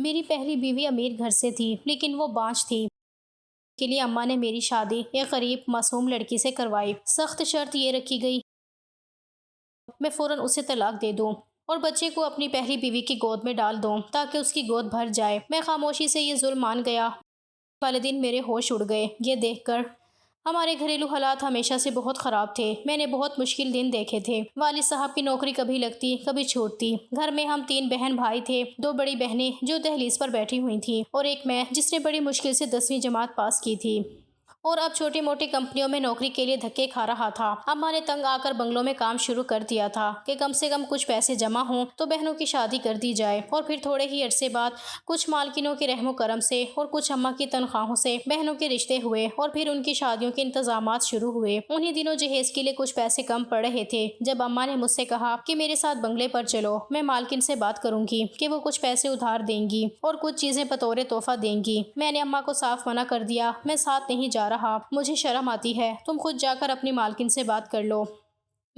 میری پہلی بیوی امیر گھر سے تھی لیکن وہ بانجھ تھی کے لیے اماں نے میری شادی ایک غریب معصوم لڑکی سے کروائی۔ سخت شرط یہ رکھی گئی میں فوراً اسے طلاق دے دوں اور بچے کو اپنی پہلی بیوی کی گود میں ڈال دوں تاکہ اس کی گود بھر جائے۔ میں خاموشی سے یہ ظلم مان گیا۔ والدین میرے ہوش اڑ گئے یہ دیکھ کر۔ ہمارے گھریلو حالات ہمیشہ سے بہت خراب تھے۔ میں نے بہت مشکل دن دیکھے تھے۔ والد صاحب کی نوکری کبھی لگتی کبھی چھوٹتی۔ گھر میں ہم 3 بہن بھائی تھے، 2 بڑی بہنیں جو دہلیز پر بیٹھی ہوئی تھیں اور ایک میں جس نے بڑی مشکل سے 10ویں جماعت پاس کی تھی اور اب چھوٹی موٹی کمپنیوں میں نوکری کے لیے دھکے کھا رہا تھا۔ اماں نے تنگ آ کر بنگلوں میں کام شروع کر دیا تھا کہ کم سے کم کچھ پیسے جمع ہوں تو بہنوں کی شادی کر دی جائے، اور پھر تھوڑے ہی عرصے بعد کچھ مالکنوں کے رحم و کرم سے اور کچھ اماں کی تنخواہوں سے بہنوں کے رشتے ہوئے اور پھر ان کی شادیوں کے انتظامات شروع ہوئے۔ انہی دنوں جہیز کے لیے کچھ پیسے کم پڑ رہے تھے جب اماں نے مجھ سے کہا کہ میرے ساتھ بنگلے پر چلو، میں مالکن سے بات کروں گی کہ وہ کچھ پیسے ادھار دیں گی اور کچھ چیزیں بطور تحفہ دیں گی۔ میں نے اماں کو صاف منع کر دیا، میں ساتھ نہیں جا رہا، مجھے شرم آتی ہے، تم خود جا کر اپنی مالکن سے بات کر لو۔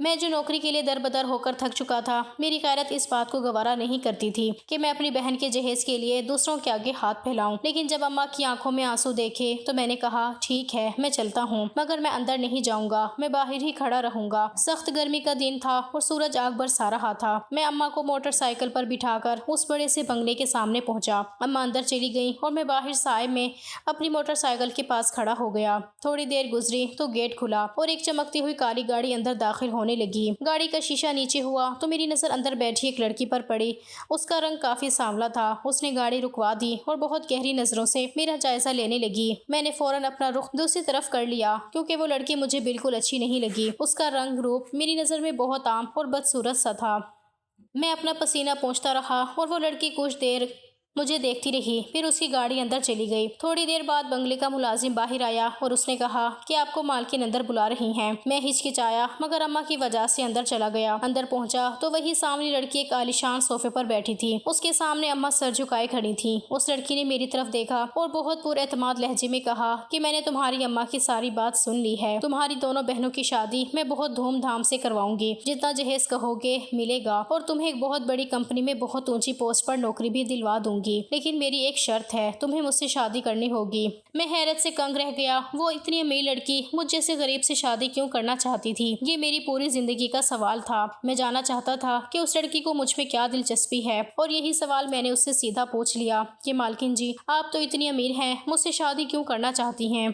میں جو نوکری کے لیے در بدر ہو کر تھک چکا تھا، میری غیرت اس بات کو گوارا نہیں کرتی تھی کہ میں اپنی بہن کے جہیز کے لیے دوسروں کے آگے ہاتھ پھیلاؤں۔ لیکن جب اماں کی آنکھوں میں آنسو دیکھے تو میں نے کہا ٹھیک ہے میں چلتا ہوں، مگر میں اندر نہیں جاؤں گا، میں باہر ہی کھڑا رہوں گا۔ سخت گرمی کا دن تھا اور سورج آگ برسا رہا تھا۔ میں اماں کو موٹر سائیکل پر بٹھا کر اس بڑے سے بنگلے کے سامنے پہنچا۔ اماں اندر چلی گئیں اور میں باہر سائے میں اپنی موٹر سائیکل کے پاس کھڑا ہو گیا۔ تھوڑی دیر گزری تو گیٹ کھلا اور ایک چمکتی ہوئی کالی گاڑی اندر داخل ہونے لگی۔ گاڑی کا شیشہ نیچے ہوا تو میری نظر اندر بیٹھی ایک لڑکی پر پڑی۔ اس کا رنگ کافی سانولا تھا۔ اس نے گاڑی رکوا دی اور بہت گہری نظروں سے میرا جائزہ لینے لگی۔ میں نے فوراً اپنا رخ دوسری طرف کر لیا کیونکہ وہ لڑکی مجھے بالکل اچھی نہیں لگی۔ اس کا رنگ روپ میری نظر میں بہت عام اور بدصورت سا تھا۔ میں اپنا پسینہ پونچھتا رہا اور وہ لڑکی کچھ دیر مجھے دیکھتی رہی، پھر اس کی گاڑی اندر چلی گئی۔ تھوڑی دیر بعد بنگلے کا ملازم باہر آیا اور اس نے کہا کہ آپ کو مالکن اندر بلا رہی ہیں۔ میں ہچکچایا مگر اماں کی وجہ سے اندر چلا گیا۔ اندر پہنچا تو وہی سامنے لڑکی ایک عالیشان صوفے پر بیٹھی تھی۔ اس کے سامنے اماں سر جھکائے کھڑی تھیں۔ اس لڑکی نے میری طرف دیکھا اور بہت پر اعتماد لہجے میں کہا کہ میں نے تمہاری اماں کی ساری بات سن لی ہے، تمہاری دونوں بہنوں کی شادی میں بہت دھوم دھام سے کرواؤں گی، جتنا جہیز کہو گے ملے گا، اور تمہیں ایک بہت بڑی کمپنی میں بہت اونچی پوسٹ پر نوکری بھی دلوا دوں گی، لیکن میری ایک شرط ہے، تمہیں مجھ سے شادی کرنی ہوگی۔ میں حیرت سے کنگ رہ گیا۔ وہ اتنی امیر لڑکی مجھ جیسے غریب سے شادی کیوں کرنا چاہتی تھی؟ یہ میری پوری زندگی کا سوال تھا۔ میں جاننا چاہتا تھا کہ اس لڑکی کو مجھ میں کیا دلچسپی ہے، اور یہی سوال میں نے اس سے سیدھا پوچھ لیا کہ مالکن جی، آپ تو اتنی امیر ہیں، مجھ سے شادی کیوں کرنا چاہتی ہیں؟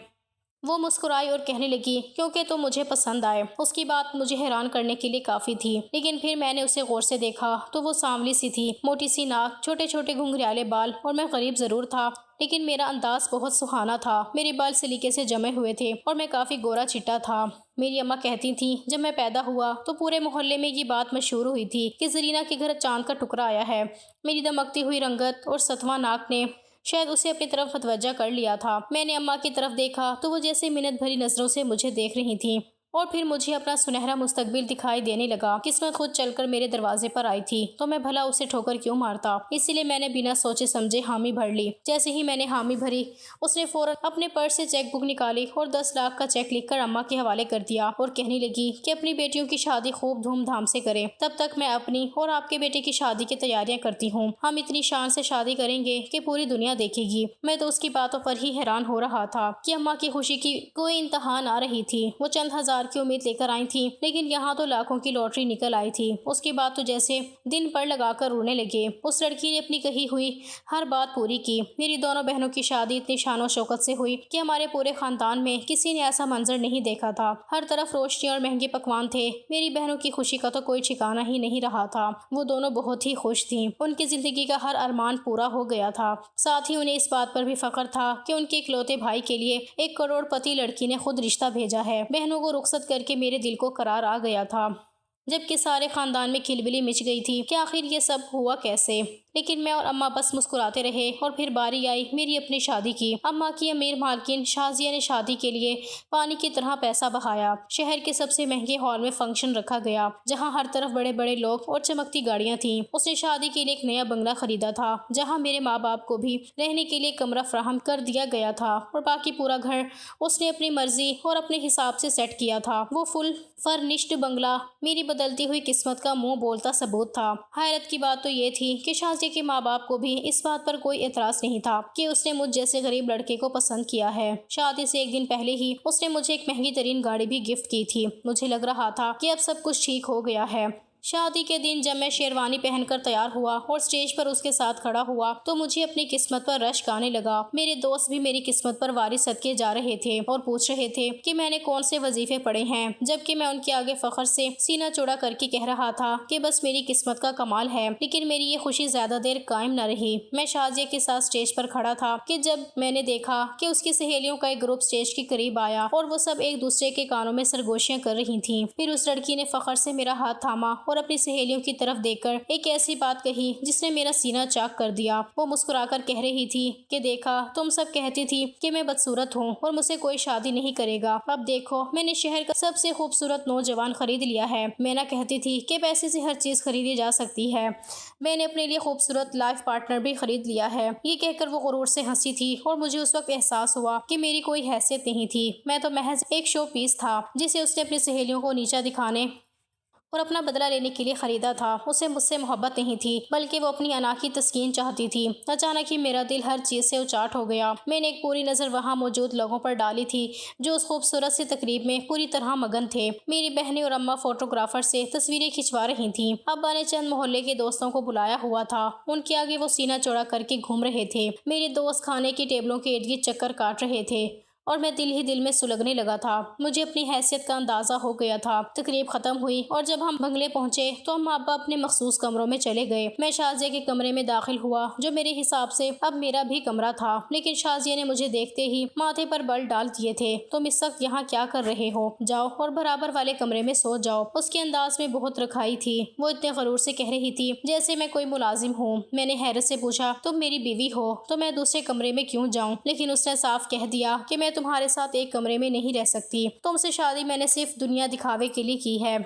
وہ مسکرائی اور کہنے لگی کیونکہ تم مجھے پسند آئے۔ اس کی بات مجھے حیران کرنے کے لیے کافی تھی، لیکن پھر میں نے اسے غور سے دیکھا تو وہ سانولی سی تھی، موٹی سی ناک، چھوٹے چھوٹے گھنگریالے بال، اور میں غریب ضرور تھا لیکن میرا انداز بہت سہانا تھا۔ میرے بال سلیقے سے جمے ہوئے تھے اور میں کافی گورا چٹا تھا۔ میری اماں کہتی تھیں جب میں پیدا ہوا تو پورے محلے میں یہ بات مشہور ہوئی تھی کہ زرینہ کے گھر چاند کا ٹکڑا آیا ہے۔ میری دمکتی ہوئی رنگت اور ستواں ناک نے شاید اسے اپنی طرف متوجہ کر لیا تھا۔ میں نے اماں کی طرف دیکھا تو وہ جیسے منت بھری نظروں سے مجھے دیکھ رہی تھیں، اور پھر مجھے اپنا سنہرا مستقبل دکھائی دینے لگا۔ قسمت خود چل کر میرے دروازے پر آئی تھی تو میں بھلا اسے ٹھوکر کیوں مارتا؟ اسی لیے میں نے بنا سوچے سمجھے حامی بھر لی۔ جیسے ہی میں نے حامی بھری، اس نے فوراً اپنے پرس سے چیک بک نکالی اور 10 لاکھ کا چیک لکھ کر اماں کے حوالے کر دیا اور کہنے لگی کہ اپنی بیٹیوں کی شادی خوب دھوم دھام سے کریں، تب تک میں اپنی اور آپ کے بیٹے کی شادی کی تیاریاں کرتی ہوں۔ ہم اتنی شان سے شادی کریں گے کہ پوری دنیا دیکھے گی۔ میں تو اس کی باتوں پر ہی حیران ہو رہا تھا کہ اماں کی خوشی کی کوئی انتہا نہ رہی تھی۔ وہ چند ہزار کی امید لے کر آئی تھی لیکن یہاں تو لاکھوں کی لاٹری نکل آئی تھی۔ اس کے بعد تو جیسے دن پر لگا کر رونے لگے۔ اس لڑکی نے اپنی کہی ہوئی ہر بات پوری کی۔ میری دونوں بہنوں کی شادی اتنی شان و شوکت سے ہوئی کہ ہمارے پورے خاندان میں کسی نے ایسا منظر نہیں دیکھا تھا۔ ہر طرف روشنی اور مہنگے پکوان تھے۔ میری بہنوں کی خوشی کا تو کوئی ٹھکانہ ہی نہیں رہا تھا۔ وہ دونوں بہت ہی خوش تھیں۔ ان کی زندگی کا ہر ارمان پورا ہو گیا تھا۔ ساتھ ہی انہیں اس بات پر بھی فخر تھا کہ ان کے اکلوتے بھائی کے لیے 1 کروڑ پتی لڑکی نے خود رشتہ بھیجا ہے۔ بہنوں کو رخصت کر کے میرے دل کو قرار آ گیا تھا، جبکہ سارے خاندان میں کھلبلی مچ گئی تھی کہ آخر یہ سب ہوا کیسے۔ لیکن میں اور اماں بس مسکراتے رہے اور پھر باری آئی میری اپنی شادی کی۔ اماں کی امیر مالکن شازیہ نے شادی کے لیے پانی کی طرح پیسہ بہایا۔ شہر کے سب سے مہنگے ہال میں فنکشن رکھا گیا جہاں ہر طرف بڑے بڑے لوگ اور چمکتی گاڑیاں تھیں۔ اس نے شادی کے لیے ایک نیا بنگلہ خریدا تھا جہاں میرے ماں باپ کو بھی رہنے کے لیے کمرہ فراہم کر دیا گیا تھا، اور باقی پورا گھر اس نے اپنی مرضی اور اپنے حساب سے سیٹ کیا تھا۔ وہ فل فرنشڈ بنگلہ میری بدلتی ہوئی قسمت کا منہ بولتا ثبوت تھا۔ حیرت کی بات تو یہ تھی کہ شازیہ شازیہ کے ماں باپ کو بھی اس بات پر کوئی اعتراض نہیں تھا کہ اس نے مجھ جیسے غریب لڑکے کو پسند کیا ہے۔ شادی سے ایک دن پہلے ہی اس نے مجھے ایک مہنگی ترین گاڑی بھی گفٹ کی تھی۔ مجھے لگ رہا تھا کہ اب سب کچھ ٹھیک ہو گیا ہے۔ شادی کے دن جب میں شیروانی پہن کر تیار ہوا اور اسٹیج پر اس کے ساتھ کھڑا ہوا تو مجھے اپنی قسمت پر رشک آنے لگا۔ میرے دوست بھی میری قسمت پر واری صدقے جا رہے تھے اور پوچھ رہے تھے کہ میں نے کون سے وظیفے پڑھے ہیں، جبکہ میں ان کے آگے فخر سے سینہ چوڑا کر کے کہہ رہا تھا کہ بس میری قسمت کا کمال ہے۔ لیکن میری یہ خوشی زیادہ دیر قائم نہ رہی۔ میں شازیہ کے ساتھ اسٹیج پر کھڑا تھا کہ جب میں نے دیکھا کہ اس کی سہیلیوں کا ایک گروپ اسٹیج کے قریب آیا اور وہ سب ایک دوسرے کے کانوں میں سرگوشیاں کر رہی تھیں۔ پھر اس لڑکی نے فخر سے میرا ہاتھ تھاما اور اپنی سہیلیوں کی طرف دیکھ کر ایک ایسی بات کہی جس نے میرا سینہ چاک کر دیا۔ وہ مسکرا کر کہہ رہی تھی کہ دیکھا، تم سب کہتی تھی کہ میں بدصورت ہوں اور مجھ سے کوئی شادی نہیں کرے گا، اب دیکھو میں نے شہر کا سب سے خوبصورت نوجوان خرید لیا ہے۔ میں نہ کہتی تھی کہ پیسے سے ہر چیز خریدی جا سکتی ہے، میں نے اپنے لیے خوبصورت لائف پارٹنر بھی خرید لیا ہے۔ یہ کہہ کر وہ غرور سے ہنسی تھی اور مجھے اس وقت احساس ہوا کہ میری کوئی حیثیت نہیں تھی، میں تو محض ایک شو پیس تھا جسے اس نے اپنی سہیلیوں کو نیچا دکھانے اور اپنا بدلہ لینے کے لیے خریدا تھا۔ اسے مجھ سے محبت نہیں تھی بلکہ وہ اپنی انا کی تسکین چاہتی تھی۔ اچانک ہی میرا دل ہر چیز سے اچاٹ ہو گیا۔ میں نے ایک پوری نظر وہاں موجود لوگوں پر ڈالی تھی جو اس خوبصورت سی تقریب میں پوری طرح مگن تھے۔ میری بہنیں اور اماں فوٹوگرافر سے تصویریں کھنچوا رہی تھیں۔ ابا نے چند محلے کے دوستوں کو بلایا ہوا تھا، ان کے آگے وہ سینہ چوڑا کر کے گھوم رہے تھے۔ میرے دوست کھانے کی ٹیبلوں کے ارد گرد چکر کاٹ رہے تھے اور میں دل ہی دل میں سلگنے لگا تھا۔ مجھے اپنی حیثیت کا اندازہ ہو گیا تھا۔ تقریب ختم ہوئی اور جب ہم بنگلے پہنچے تو اماں ابا اپنے مخصوص کمروں میں چلے گئے۔ میں شازیہ کے کمرے میں داخل ہوا جو میرے حساب سے اب میرا بھی کمرہ تھا، لیکن شازیہ نے مجھے دیکھتے ہی ماتھے پر بل ڈال دیے تھے۔ تم اس وقت یہاں کیا کر رہے ہو؟ جاؤ اور برابر والے کمرے میں سو جاؤ۔ اس کے انداز میں بہت رکھائی تھی، وہ اتنے غرور سے کہہ رہی تھی جیسے میں کوئی ملازم ہوں۔ میں نے حیرت سے پوچھا تم میری بیوی ہو تو میں دوسرے کمرے میں کیوں جاؤں؟ لیکن اس نے صاف کہہ دیا کہ میں تمہارے ساتھ ایک کمرے میں نہیں رہ سکتی، تم سے شادی میں نے صرف دنیا دکھاوے کے لیے کی ہے۔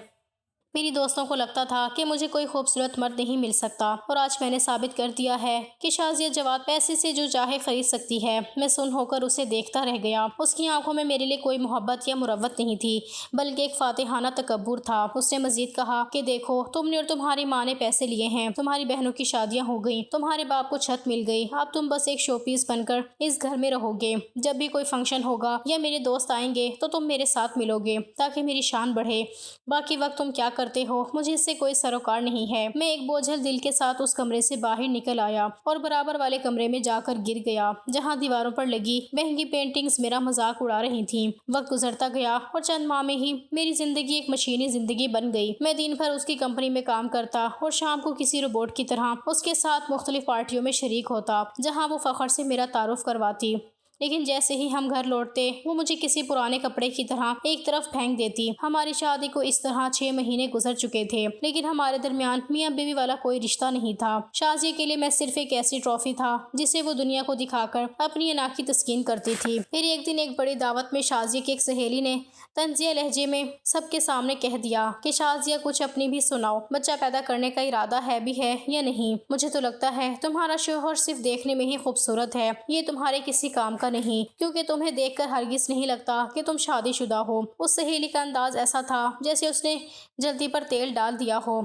میری دوستوں کو لگتا تھا کہ مجھے کوئی خوبصورت مرد نہیں مل سکتا اور آج میں نے ثابت کر دیا ہے کہ شازیہ جواد پیسے سے جو چاہے خرید سکتی ہے۔ میں سن ہو کر اسے دیکھتا رہ گیا۔ اس کی آنکھوں میں میرے لیے کوئی محبت یا مروت نہیں تھی بلکہ ایک فاتحانہ تکبر تھا۔ اس نے مزید کہا کہ دیکھو تم نے اور تمہاری ماں نے پیسے لیے ہیں، تمہاری بہنوں کی شادیاں ہو گئیں، تمہارے باپ کو چھت مل گئی، اب تم بس ایک شو پیس بن کر اس گھر میں رہو گے۔ جب بھی کوئی فنکشن ہوگا یا میرے دوست آئیں گے تو تم میرے ساتھ ملو گے تاکہ میری شان بڑھے، باقی وقت تم کیا کرتے ہو مجھے اس سے کوئی سروکار نہیں ہے۔ میں ایک بوجھل دل کے ساتھ اس کمرے سے باہر نکل آیا اور برابر والے کمرے میں جا کر گر گیا جہاں دیواروں پر لگی مہنگی پینٹنگز میرا مذاق اڑا رہی تھیں۔ وقت گزرتا گیا اور چند ماہ میں ہی میری زندگی ایک مشینی زندگی بن گئی۔ میں دن بھر اس کی کمپنی میں کام کرتا اور شام کو کسی روبوٹ کی طرح اس کے ساتھ مختلف پارٹیوں میں شریک ہوتا جہاں وہ فخر سے میرا تعارف کرواتی، لیکن جیسے ہی ہم گھر لوٹتے وہ مجھے کسی پرانے کپڑے کی طرح ایک طرف پھینک دیتی۔ ہماری شادی کو اس طرح 6 مہینے گزر چکے تھے لیکن ہمارے درمیان میاں بیوی والا کوئی رشتہ نہیں تھا۔ شازیہ کے لیے میں صرف ایک ایسی ٹرافی تھا جسے وہ دنیا کو دکھا کر اپنی انا کی تسکین کرتی تھی۔ پھر ایک دن ایک بڑی دعوت میں شازیہ کی ایک سہیلی نے طنزیہ لہجے میں سب کے سامنے کہہ دیا کہ شازیہ کچھ اپنی بھی سناؤ، بچہ پیدا کرنے کا ارادہ ہے بھی ہے یا نہیں؟ مجھے تو لگتا ہے تمہارا شوہر صرف دیکھنے میں ہی خوبصورت ہے، یہ تمہارے کسی کام کا نہیں، کیونکہ تمہیں دیکھ کر ہرگز نہیں لگتا کہ تم شادی شدہ ہو۔ اس سہیلی کا انداز ایسا تھا جیسے اس نے جلدی پر تیل ڈال دیا ہو۔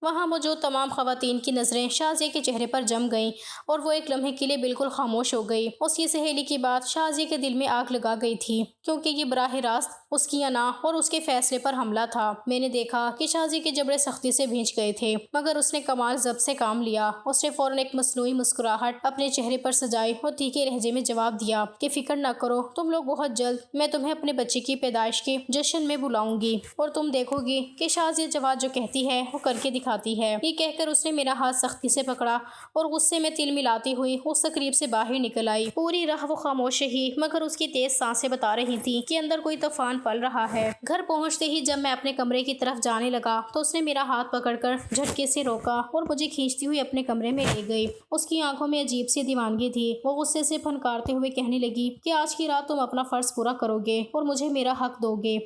وہاں موجود تمام خواتین کی نظریں شازیہ کے چہرے پر جم گئیں اور وہ ایک لمحے کے لیے بالکل خاموش ہو گئی۔ اس کی سہیلی کی بات شازیہ کے دل میں آگ لگا گئی تھی کیونکہ یہ براہ راست اس کی انا اور اس کے فیصلے پر حملہ تھا۔ میں نے دیکھا کہ شازیہ کے جبڑے سختی سے بھینچ گئے تھے مگر اس نے کمال ضبط سے کام لیا۔ اس نے فوراً ایک مصنوعی مسکراہٹ اپنے چہرے پر سجائی اور تیکھے لہجے میں جواب دیا کہ فکر نہ کرو تم لوگ، بہت جلد میں تمہیں اپنے بچے کی پیدائش کے جشن میں بلاؤں گی اور تم دیکھو گی کہ شازیہ جواد جو کہتی ہے وہ کر کے دکھاتی ہے۔ یہ کہہ کر اس نے میرا ہاتھ سختی سے پکڑا اور غصے میں تل ملاتی ہوئی اس تقریب سے باہر نکل آئی۔ پوری راہ وہ خاموش رہی مگر اس کی تیز سانسیں بتا رہی تھی کہ اندر کوئی طوفان پل رہا ہے۔ گھر پہنچتے ہی جب میں اپنے کمرے کی طرف جانے لگا تو اس نے میرا ہاتھ پکڑ کر جھٹکے سے روکا اور مجھے کھینچتی ہوئی اپنے کمرے میں لے گئی۔ اس کی آنکھوں میں عجیب سی دیوانگی تھی۔ وہ غصے سے پھنکارتے ہوئے کہنے لگی کہ آج کی رات تم اپنا فرض پورا کرو گے اور مجھے میرا حق دو گے۔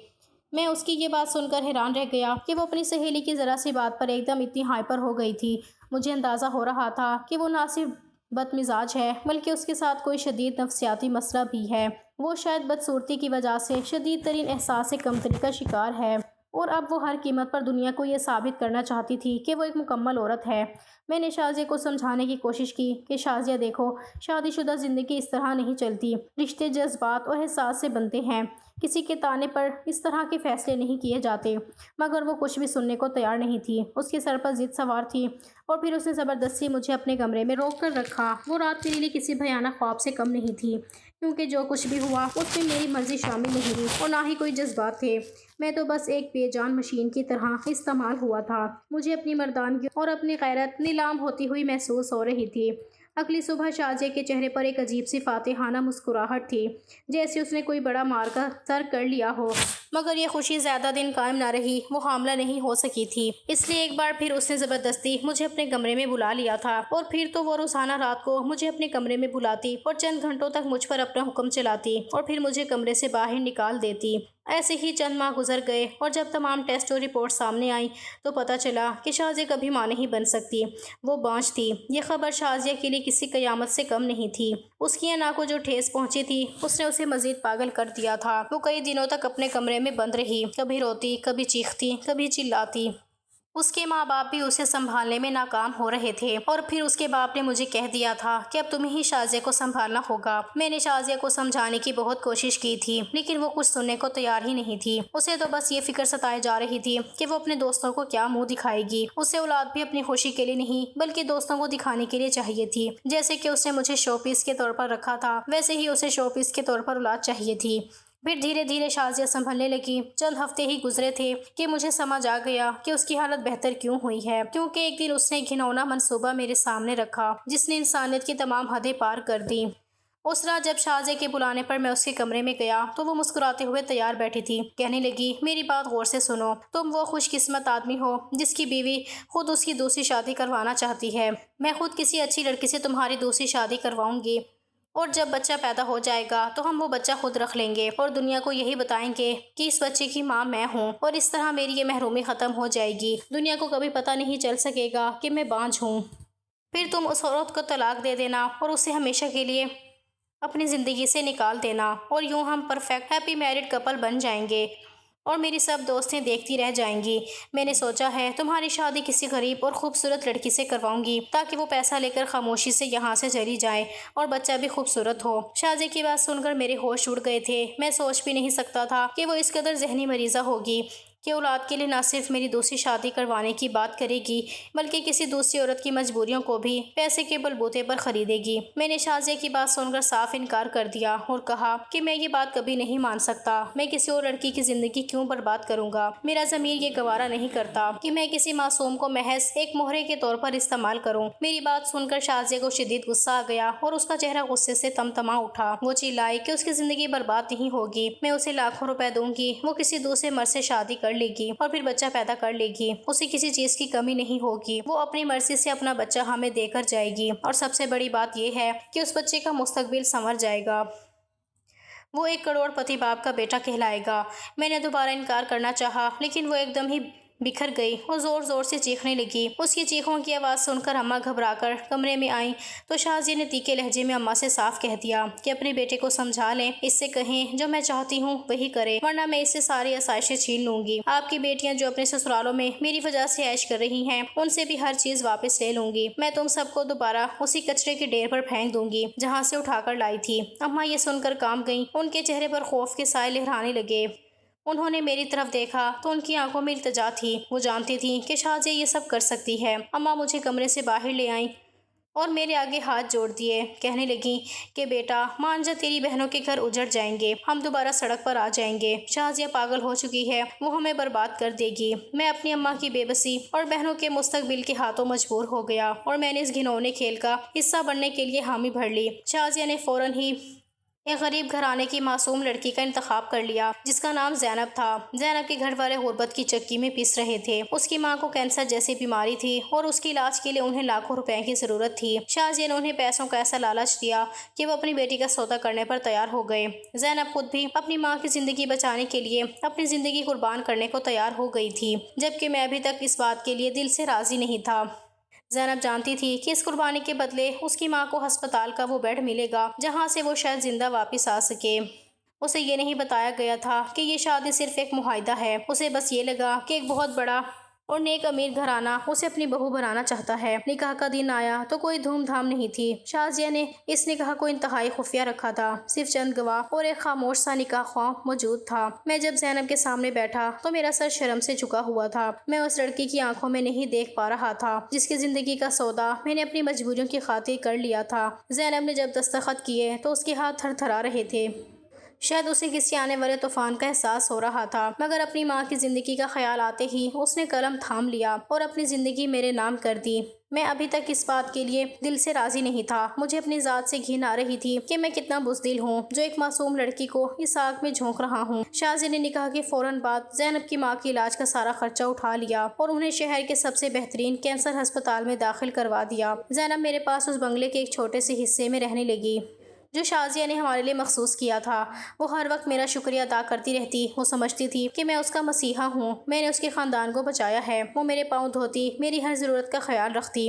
میں اس کی یہ بات سن کر حیران رہ گیا کہ وہ اپنی سہیلی کی ذرا سی بات پر ایک دم اتنی ہائپر ہو گئی تھی۔ مجھے اندازہ ہو رہا تھا کہ وہ نہ صرف بد مزاج ہے بلکہ اس کے ساتھ کوئی شدید نفسیاتی مسئلہ بھی ہے۔ وہ شاید بدصورتی کی وجہ سے شدید ترین احساس کمتری کا شکار ہے۔ اور اب وہ ہر قیمت پر دنیا کو یہ ثابت کرنا چاہتی تھی کہ وہ ایک مکمل عورت ہے۔ میں نے شازیہ کو سمجھانے کی کوشش کی کہ شازیہ دیکھو، شادی شدہ زندگی اس طرح نہیں چلتی، رشتے جذبات اور احساس سے بنتے ہیں، کسی کے تانے پر اس طرح کے فیصلے نہیں کیے جاتے۔ مگر وہ کچھ بھی سننے کو تیار نہیں تھی، اس کے سر پر ضد سوار تھی، اور پھر اس نے زبردستی مجھے اپنے کمرے میں روک کر رکھا۔ وہ رات میرے لیے کسی بھیانک خواب سے کم نہیں تھی، کیونکہ جو کچھ بھی ہوا اس میں میری مرضی شامل نہیں تھی اور نہ ہی کوئی جذبات تھے۔ میں تو بس ایک بے جان مشین کی طرح استعمال ہوا تھا۔ مجھے اپنی مردانگی اور اپنی غیرت نیلام ہوتی ہوئی محسوس ہو رہی تھی۔ اگلی صبح شازیہ کے چہرے پر ایک عجیب سی فاتحانہ مسکراہٹ تھی، جیسے اس نے کوئی بڑا مار کا سر کر لیا ہو۔ مگر یہ خوشی زیادہ دن قائم نہ رہی، وہ حاملہ نہیں ہو سکی تھی، اس لیے ایک بار پھر اس نے زبردستی مجھے اپنے کمرے میں بلا لیا تھا، اور پھر تو وہ روزانہ رات کو مجھے اپنے کمرے میں بلاتی اور چند گھنٹوں تک مجھ پر اپنا حکم چلاتی اور پھر مجھے کمرے سے باہر نکال دیتی۔ ایسے ہی چند ماہ گزر گئے، اور جب تمام ٹیسٹ اور رپورٹ سامنے آئیں تو پتہ چلا کہ شازیہ کبھی ماں نہیں بن سکتی، وہ بانجھ تھی۔ یہ خبر شازیہ کے لیے کسی قیامت سے کم نہیں تھی۔ اس کی انا کو جو ٹھیس پہنچی تھی اس نے اسے مزید پاگل کر دیا تھا۔ وہ کئی دنوں تک اپنے کمرے میں بند رہی، کبھی روتی، کبھی چیختی، کبھی چلاتی۔ اس کے ماں باپ بھی اسے سنبھالنے میں ناکام ہو رہے تھے، اور پھر اس کے باپ نے مجھے کہہ دیا تھا کہ اب تمہیں ہی شازیہ کو سنبھالنا ہوگا۔ میں نے شازیہ کو سمجھانے کی بہت کوشش کی تھی، لیکن وہ کچھ سننے کو تیار ہی نہیں تھی۔ اسے تو بس یہ فکر ستائے جا رہی تھی کہ وہ اپنے دوستوں کو کیا منہ دکھائے گی۔ اسے اولاد بھی اپنی خوشی کے لیے نہیں بلکہ دوستوں کو دکھانے کے لیے چاہیے تھی۔ جیسے کہ اس نے مجھے شو پیس کے طور پر رکھا تھا، ویسے ہی اسے شو پیس کے طور پر اولاد چاہیے تھی۔ پھر دھیرے دھیرے شازیہ سنبھلنے لگی۔ چند ہفتے ہی گزرے تھے کہ مجھے سمجھ آ گیا کہ اس کی حالت بہتر کیوں ہوئی ہے، کیونکہ ایک دن اس نے ایک گھناؤنا منصوبہ میرے سامنے رکھا جس نے انسانیت کی تمام حدیں پار کر دیں۔ اس رات جب شازیہ کے بلانے پر میں اس کے کمرے میں گیا تو وہ مسکراتے ہوئے تیار بیٹھی تھی۔ کہنے لگی، میری بات غور سے سنو، تم وہ خوش قسمت آدمی ہو جس کی بیوی خود اس کی دوسری شادی کروانا چاہتی ہے۔ میں خود کسی اچھی لڑکی سے تمہاری دوسری شادی کرواؤں گی، اور جب بچہ پیدا ہو جائے گا تو ہم وہ بچہ خود رکھ لیں گے اور دنیا کو یہی بتائیں گے کہ اس بچے کی ماں میں ہوں، اور اس طرح میری یہ محرومی ختم ہو جائے گی۔ دنیا کو کبھی پتہ نہیں چل سکے گا کہ میں بانجھ ہوں۔ پھر تم اس عورت کو طلاق دے دینا اور اسے ہمیشہ کے لیے اپنی زندگی سے نکال دینا، اور یوں ہم پرفیکٹ ہیپی میرڈ کپل بن جائیں گے، اور میری سب دوستیں دیکھتی رہ جائیں گی۔ میں نے سوچا ہے تمہاری شادی کسی غریب اور خوبصورت لڑکی سے کرواؤں گی تاکہ وہ پیسہ لے کر خاموشی سے یہاں سے چلی جائے اور بچہ بھی خوبصورت ہو۔ شازیہ کی بات سن کر میرے ہوش اڑ گئے تھے۔ میں سوچ بھی نہیں سکتا تھا کہ وہ اس قدر ذہنی مریضہ ہوگی کہ اولاد کے لیے نہ صرف میری دوسری شادی کروانے کی بات کرے گی بلکہ کسی دوسری عورت کی مجبوریوں کو بھی پیسے کے بل بوتے پر خریدے گی۔ میں نے شازیہ کی بات سن کر صاف انکار کر دیا اور کہا کہ میں یہ بات کبھی نہیں مان سکتا۔ میں کسی اور لڑکی کی زندگی کیوں برباد کروں گا؟ میرا ضمیر یہ گوارا نہیں کرتا کہ میں کسی معصوم کو محض ایک مہرے کے طور پر استعمال کروں۔ میری بات سن کر شازیہ کو شدید غصہ آ گیا اور اس کا چہرہ غصے سے تمتما اٹھا۔ وہ چلائی کہ اس کی زندگی برباد نہیں ہوگی، میں اسے لاکھوں روپے دوں گی، وہ کسی دوسرے مرد سے شادی کر لے گی اور پھر بچہ پیدا کر لے گی، اسے کسی چیز کی کمی نہیں ہوگی، وہ اپنی مرضی سے اپنا بچہ ہمیں دے کر جائے گی، اور سب سے بڑی بات یہ ہے کہ اس بچے کا مستقبل سنور جائے گا، وہ ایک کروڑ پتی باپ کا بیٹا کہلائے گا۔ میں نے دوبارہ انکار کرنا چاہا لیکن وہ ایک دم ہی بکھر گئی اور زور زور سے چیخنے لگی۔ اس کی چیخوں کی آواز سن کر اماں گھبرا کر کمرے میں آئیں تو شازیہ نے تیکھے لہجے میں اماں سے صاف کہہ دیا کہ اپنے بیٹے کو سمجھا لیں، اس سے کہیں جو میں چاہتی ہوں وہی کرے، ورنہ میں اس سے ساری آسائشیں چھین لوں گی۔ آپ کی بیٹیاں جو اپنے سسرالوں میں میری وجہ سے عیش کر رہی ہیں ان سے بھی ہر چیز واپس لے لوں گی۔ میں تم سب کو دوبارہ اسی کچرے کے ڈھیر پر پھینک دوں گی جہاں سے اٹھا کر لائی تھی۔ اماں یہ سن کر کانپ گئیں، ان کے چہرے پر خوف کے سائے لہرانے لگے۔ انہوں نے میری طرف دیکھا تو ان کی آنکھوں میں التجا تھی، وہ جانتی تھیں کہ شازیہ یہ سب کر سکتی ہے۔ اماں مجھے کمرے سے باہر لے آئیں اور میرے آگے ہاتھ جوڑ دیے، کہنے لگیں کہ بیٹا مان جا، تیری بہنوں کے گھر اجڑ جائیں گے، ہم دوبارہ سڑک پر آ جائیں گے، شازیہ پاگل ہو چکی ہے، وہ ہمیں برباد کر دے گی۔ میں اپنی اماں کی بے بسی اور بہنوں کے مستقبل کے ہاتھوں مجبور ہو گیا اور میں نے اس گھنونے کھیل کا حصہ بننے کے لیے حامی بھر لی۔ شازیہ نے فوراً ہی ایک غریب گھرانے کی معصوم لڑکی کا انتخاب کر لیا جس کا نام زینب تھا۔ زینب کے گھر والے غربت کی چکی میں پس رہے تھے، اس کی ماں کو کینسر جیسی بیماری تھی اور اس کے علاج کے لیے انہیں لاکھوں روپے کی ضرورت تھی۔ شازیہ نے انہیں پیسوں کا ایسا لالچ دیا کہ وہ اپنی بیٹی کا سودا کرنے پر تیار ہو گئے۔ زینب خود بھی اپنی ماں کی زندگی بچانے کے لیے اپنی زندگی قربان کرنے کو تیار ہو گئی تھی، جبکہ میں ابھی تک اس بات کے لیے دل سے راضی نہیں تھا۔ زینب جانتی تھی کہ اس قربانی کے بدلے اس کی ماں کو ہسپتال کا وہ بیڈ ملے گا جہاں سے وہ شاید زندہ واپس آ سکے۔ اسے یہ نہیں بتایا گیا تھا کہ یہ شادی صرف ایک معاہدہ ہے۔ اسے بس یہ لگا کہ ایک بہت بڑا اور نیک امیر گھرانہ اسے اپنی بہو بنانا چاہتا ہے۔ نکاح کا دن آیا تو کوئی دھوم دھام نہیں تھی۔ شازیہ نے اس نکاح کو انتہائی خفیہ رکھا تھا۔ صرف چند گواہ اور ایک خاموش سا نکاح خواہ موجود تھا۔ میں جب زینب کے سامنے بیٹھا تو میرا سر شرم سے جھکا ہوا تھا۔ میں اس لڑکی کی آنکھوں میں نہیں دیکھ پا رہا تھا جس کی زندگی کا سودا میں نے اپنی مجبوریوں کی خاطر کر لیا تھا۔ زینب نے جب دستخط کیے تو اس کے ہاتھ تھر تھرا رہے تھے۔ شاید اسے کسی آنے والے طوفان کا احساس ہو رہا تھا، مگر اپنی ماں کی زندگی کا خیال آتے ہی اس نے قلم تھام لیا اور اپنی زندگی میرے نام کر دی۔ میں ابھی تک اس بات کے لیے دل سے راضی نہیں تھا۔ مجھے اپنی ذات سے گھن آ رہی تھی کہ میں کتنا بزدل ہوں جو ایک معصوم لڑکی کو اس آگ میں جھونک رہا ہوں۔ شازیہ نے نکاح کے فوراً بعد زینب کی ماں کے علاج کا سارا خرچہ اٹھا لیا اور انہیں شہر کے سب سے بہترین کینسر ہسپتال میں داخل کروا دیا۔ زینب میرے پاس اس بنگلے کے ایک چھوٹے سے حصے میں رہنے لگی جو شازیہ نے ہمارے لیے مخصوص کیا تھا۔ وہ ہر وقت میرا شکریہ ادا کرتی رہتی۔ وہ سمجھتی تھی کہ میں اس کا مسیحا ہوں، میں نے اس کے خاندان کو بچایا ہے۔ وہ میرے پاؤں دھوتی، میری ہر ضرورت کا خیال رکھتی۔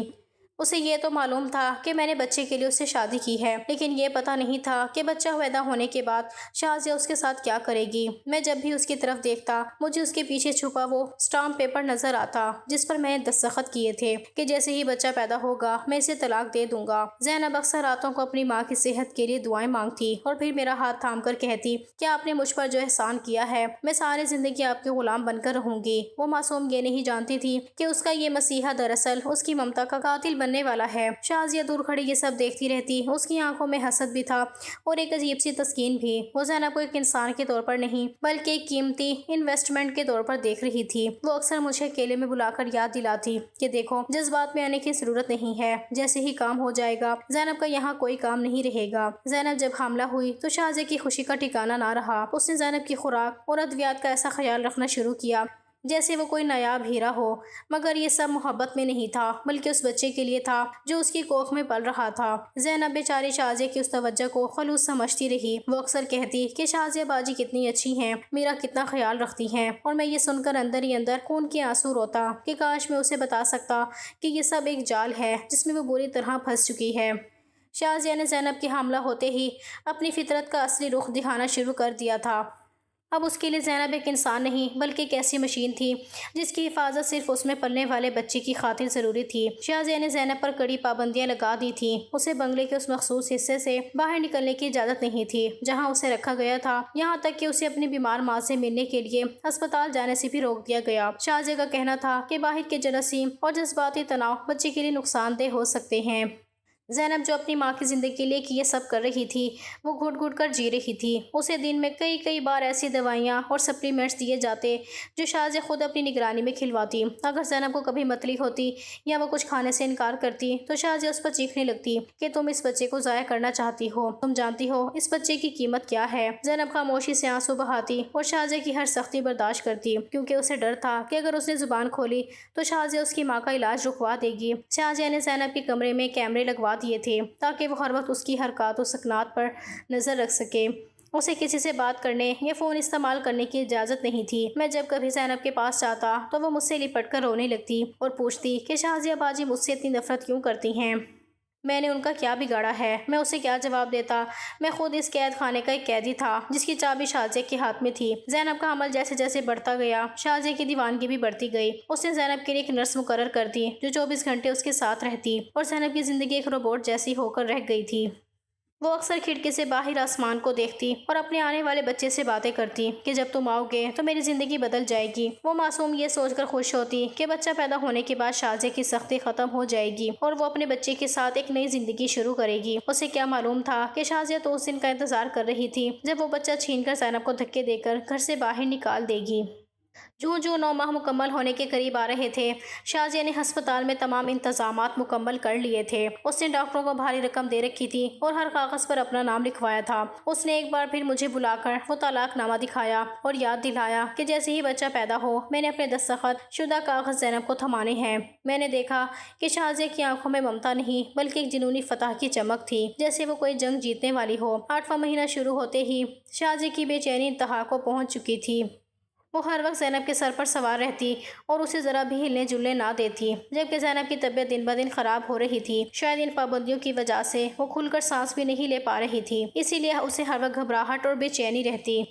اسے یہ تو معلوم تھا کہ میں نے بچے کے لیے اس سے شادی کی ہے، لیکن یہ پتہ نہیں تھا کہ بچہ پیدا ہونے کے بعد شازیہ اس کے ساتھ کیا کرے گی۔ میں جب بھی اس کی طرف دیکھتا مجھے اس کے پیچھے چھپا وہ اسٹامپ پیپر نظر آتا جس پر میں نے دستخط کیے تھے کہ جیسے ہی بچہ پیدا ہوگا میں اسے طلاق دے دوں گا۔ زینب اکثر راتوں کو اپنی ماں کی صحت کے لیے دعائیں مانگتی اور پھر میرا ہاتھ تھام کر کہتی کہ آپ نے مجھ پر جو احسان کیا ہے میں ساری زندگی آپ کے غلام بن کر رہوں گی۔ وہ معصوم یہ نہیں جانتی تھی کہ اس کا یہ مسیحا دراصل اس کی ممتا کا قاتل بننے والا ہے۔ شازیہ دور کھڑی یہ سب دیکھتی رہتی۔ اس کی آنکھوں میں حسد بھی تھا اور ایک عجیب سی تسکین بھی۔ وہ زینب کو ایک انسان کے طور پر نہیں بلکہ ایک قیمتی انویسٹمنٹ کے طور پر دیکھ رہی تھی۔ وہ اکثر مجھے اکیلے میں بلا کر یاد دلاتی کہ دیکھو جذبات میں آنے کی ضرورت نہیں ہے، جیسے ہی کام ہو جائے گا زینب کا یہاں کوئی کام نہیں رہے گا۔ زینب جب حاملہ ہوئی تو شازیہ کی خوشی کا ٹھکانہ نہ رہا۔ اس نے زینب کی خوراک اور ادویات کا ایسا خیال رکھنا شروع کیا جیسے وہ کوئی نایاب ہیرا ہو، مگر یہ سب محبت میں نہیں تھا بلکہ اس بچے کے لیے تھا جو اس کی کوکھ میں پل رہا تھا۔ زینب بیچاری شازیہ کی اس توجہ کو خلوص سمجھتی رہی۔ وہ اکثر کہتی کہ شازیہ باجی کتنی اچھی ہیں، میرا کتنا خیال رکھتی ہیں، اور میں یہ سن کر اندر ہی اندر خون کے آنسو روتا کہ کاش میں اسے بتا سکتا کہ یہ سب ایک جال ہے جس میں وہ بری طرح پھنس چکی ہے۔ شازیہ نے زینب کے حاملہ ہوتے ہی اپنی فطرت کا اصلی رخ دکھانا شروع کر دیا تھا۔ اب اس کے لیے زینب ایک انسان نہیں بلکہ ایک ایسی مشین تھی جس کی حفاظت صرف اس میں پلنے والے بچے کی خاطر ضروری تھی۔ شازیہ نے زینب پر کڑی پابندیاں لگا دی تھیں۔ اسے بنگلے کے اس مخصوص حصے سے باہر نکلنے کی اجازت نہیں تھی جہاں اسے رکھا گیا تھا، یہاں تک کہ اسے اپنی بیمار ماں سے ملنے کے لیے ہسپتال جانے سے بھی روک دیا گیا۔ شازیہ کا کہنا تھا کہ باہر کے جراثیم اور جذباتی تناؤ بچے کے لیے نقصان دہ ہو سکتے ہیں۔ زینب جو اپنی ماں کی زندگی کے لیے یہ سب کر رہی تھی وہ گھٹ گھٹ کر جی رہی تھی۔ اسے دن میں کئی بار ایسی دوائیاں اور سپلیمنٹس دیے جاتے جو شازیہ خود اپنی نگرانی میں کھلواتی۔ اگر زینب کو کبھی متلی ہوتی یا وہ کچھ کھانے سے انکار کرتی تو شازیہ اس پر چیخنے لگتی کہ تم اس بچے کو ضائع کرنا چاہتی ہو، تم جانتی ہو اس بچے کی قیمت کیا ہے۔ زینب خاموشی سے آنسو بہاتی اور شازیہ کی ہر سختی برداشت کرتی کیونکہ اسے ڈر تھا کہ اگر اس نے زبان کھولی تو شازیہ اس کی ماں کا علاج رکوا دے گی۔ شازیہ نے زینب کے کمرے میں کیمرے لگوا دیے تھے تاکہ وہ ہر وقت اس کی حرکات و سکنات پر نظر رکھ سکے۔ اسے کسی سے بات کرنے یا فون استعمال کرنے کی اجازت نہیں تھی۔ میں جب کبھی زینب کے پاس جاتا تو وہ مجھ سے لپٹ کر رونے لگتی اور پوچھتی کہ شازیہ باجی مجھ سے اتنی نفرت کیوں کرتی ہیں، میں نے ان کا کیا بگاڑا ہے۔ میں اسے کیا جواب دیتا؟ میں خود اس قید خانے کا ایک قیدی تھا جس کی چابی شازیہ کے ہاتھ میں تھی۔ زینب کا عمل جیسے جیسے بڑھتا گیا شازیہ کی دیوانگی بھی بڑھتی گئی۔ اس نے زینب کے لیے ایک نرس مقرر کر دی جو 24 گھنٹے اس کے ساتھ رہتی اور زینب کی زندگی ایک روبوٹ جیسی ہو کر رہ گئی تھی۔ وہ اکثر کھڑکی سے باہر آسمان کو دیکھتی اور اپنے آنے والے بچے سے باتیں کرتی کہ جب تم آؤ گے تو میری زندگی بدل جائے گی۔ وہ معصوم یہ سوچ کر خوش ہوتی کہ بچہ پیدا ہونے کے بعد شازیہ کی سختی ختم ہو جائے گی اور وہ اپنے بچے کے ساتھ ایک نئی زندگی شروع کرے گی۔ اسے کیا معلوم تھا کہ شازیہ تو اس دن کا انتظار کر رہی تھی جب وہ بچہ چھین کر زینب کو دھکے دے کر گھر سے باہر نکال دے گی۔ جو 9 ماہ مکمل ہونے کے قریب آ رہے تھے شازیہ نے ہسپتال میں تمام انتظامات مکمل کر لیے تھے۔ اس نے ڈاکٹروں کو بھاری رقم دے رکھی تھی اور ہر کاغذ پر اپنا نام لکھوایا تھا۔ اس نے ایک بار پھر مجھے بلا کر وہ طلاق نامہ دکھایا اور یاد دلایا کہ جیسے ہی بچہ پیدا ہو میں نے اپنے دستخط شدہ کاغذ زینب کو تھمانے ہیں۔ میں نے دیکھا کہ شازیہ کی آنکھوں میں ممتا نہیں بلکہ ایک جنونی فتح کی چمک تھی جیسے وہ کوئی جنگ جیتنے والی ہو۔ 8واں مہینہ شروع ہوتے ہی شازیہ کی بے چینی انتہا کو پہنچ چکی تھی۔ وہ ہر وقت زینب کے سر پر سوار رہتی اور اسے ذرا بھی ہلنے جلنے نہ دیتی، جبکہ زینب کی طبیعت دن بدن خراب ہو رہی تھی۔ شاید ان پابندیوں کی وجہ سے وہ کھل کر سانس بھی نہیں لے پا رہی تھی، اسی لیے اسے ہر وقت گھبراہٹ اور بے چینی رہتی۔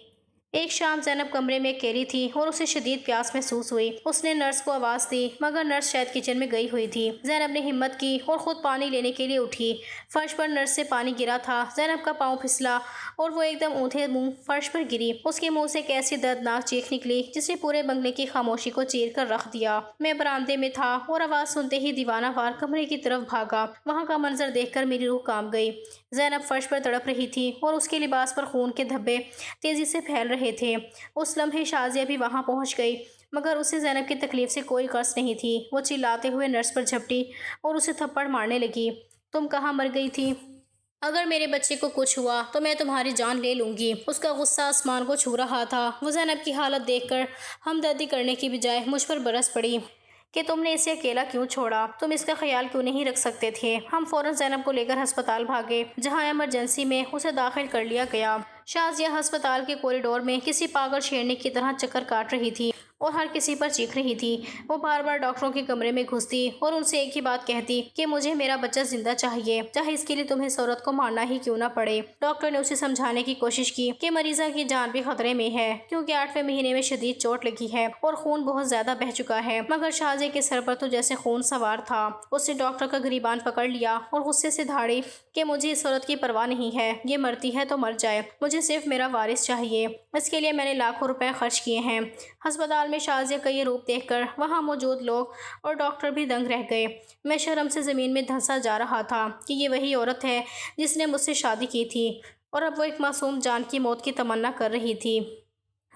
ایک شام زینب کمرے میں اکیلی تھی اور اسے شدید پیاس محسوس ہوئی۔ اس نے نرس کو آواز دی، مگر نرس شاید کچن میں گئی ہوئی تھی۔ زینب نے ہمت کی اور خود پانی لینے کے لیے اٹھی۔ فرش پر نرس سے پانی گرا تھا۔ زینب کا پاؤں پھسلا اور وہ ایک دم اونھے منہ فرش پر گری۔ اس کے منہ سے ایک ایسی دردناک چیخ نکلی جس نے پورے بنگلے کی خاموشی کو چیر کر رکھ دیا۔ میں برآمدے میں تھا اور آواز سنتے ہی دیوانہ وار کمرے کی طرف بھاگا۔ وہاں کا منظر دیکھ کر میری روح کانپ گئی۔ زینب فرش پر تڑپ رہی تھی اور اس کے لباس پر خون کے دھبے تیزی سے پھیل رہے تھے۔ اس لمحے شازیہ بھی وہاں پہنچ گئی، مگر اسے زینب کی تکلیف سے کوئی قرض نہیں تھی۔ وہ چلاتے ہوئے نرس پر جھپٹی اور اسے تھپڑ مارنے لگی۔ تم کہاں مر گئی تھی؟ اگر میرے بچے کو کچھ ہوا تو میں تمہاری جان لے لوں گی۔ اس کا غصہ آسمان کو چھو رہا تھا۔ وہ زینب کی حالت دیکھ کر ہمدردی کرنے کی بجائے مجھ پر برس پڑی کہ تم نے اسے اکیلا کیوں چھوڑا؟ تم اس کا خیال کیوں نہیں رکھ سکتے تھے؟ ہم فوراً زینب کو لے کر ہسپتال بھاگے، جہاں ایمرجنسی میں اسے داخل کر لیا گیا۔ شازیہ ہسپتال کے کوریڈور میں کسی پاگل شیرنی کی طرح چکر کاٹ رہی تھی اور ہر کسی پر چیخ رہی تھی۔ وہ بار بار ڈاکٹروں کے کمرے میں گھستی اور ان سے ایک ہی بات کہتی کہ مجھے میرا بچہ زندہ چاہیے، چاہے اس کے لیے تمہیں اس عورت کو مارنا ہی کیوں نہ پڑے۔ ڈاکٹر نے اسے سمجھانے کی کوشش کی کہ مریضہ کی جان بھی خطرے میں ہے، کیونکہ 8ویں مہینے میں شدید چوٹ لگی ہے اور خون بہت زیادہ بہہ چکا ہے۔ مگر شازیہ کے سر پر تو جیسے خون سوار تھا۔ اس نے ڈاکٹر کا گریبان پکڑ لیا اور غصے سے دھاڑی کہ مجھے اس عورت کی پرواہ نہیں ہے، یہ مرتی ہے تو مر جائے، مجھے صرف میرا وارث چاہیے، اس کے لیے میں نے لاکھوں روپے خرچ کیے ہیں۔ ہسپتال میں شازیہ کا یہ روپ دیکھ کر وہاں موجود لوگ اور ڈاکٹر بھی دنگ رہ گئے۔ میں شرم سے زمین میں دھنسا جا رہا تھا کہ یہ وہی عورت ہے جس نے مجھ سے شادی کی تھی اور اب وہ ایک معصوم جان کی موت کی تمنا کر رہی تھی۔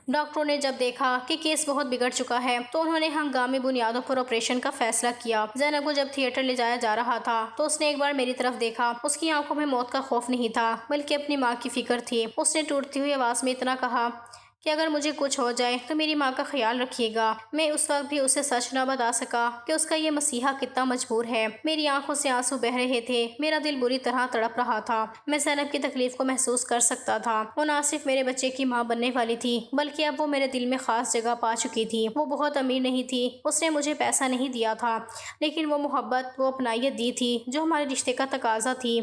ڈاکٹروں نے جب دیکھا کہ کیس بہت بگڑ چکا ہے تو انہوں نے ہنگامی بنیادوں پر آپریشن کا فیصلہ کیا۔ زینب کو جب تھیٹر لے جایا جا رہا تھا تو اس نے ایک بار میری طرف دیکھا۔ اس کی آنکھوں میں موت کا خوف نہیں تھا، بلکہ اپنی ماں کی فکر تھی۔ اس نے ٹوٹتی ہوئی آواز میں اتنا کہا کہ اگر مجھے کچھ ہو جائے تو میری ماں کا خیال رکھیے گا۔ میں اس وقت بھی اسے سچ نہ بتا سکا کہ اس کا یہ مسیحا کتنا مجبور ہے۔ میری آنکھوں سے آنسو بہہ رہے تھے، میرا دل بری طرح تڑپ رہا تھا۔ میں زینب کی تکلیف کو محسوس کر سکتا تھا۔ وہ نہ صرف میرے بچے کی ماں بننے والی تھی، بلکہ اب وہ میرے دل میں خاص جگہ پا چکی تھی۔ وہ بہت امیر نہیں تھی، اس نے مجھے پیسہ نہیں دیا تھا، لیکن وہ محبت، وہ اپنائیت دی تھی جو ہمارے رشتے کا تقاضا تھی۔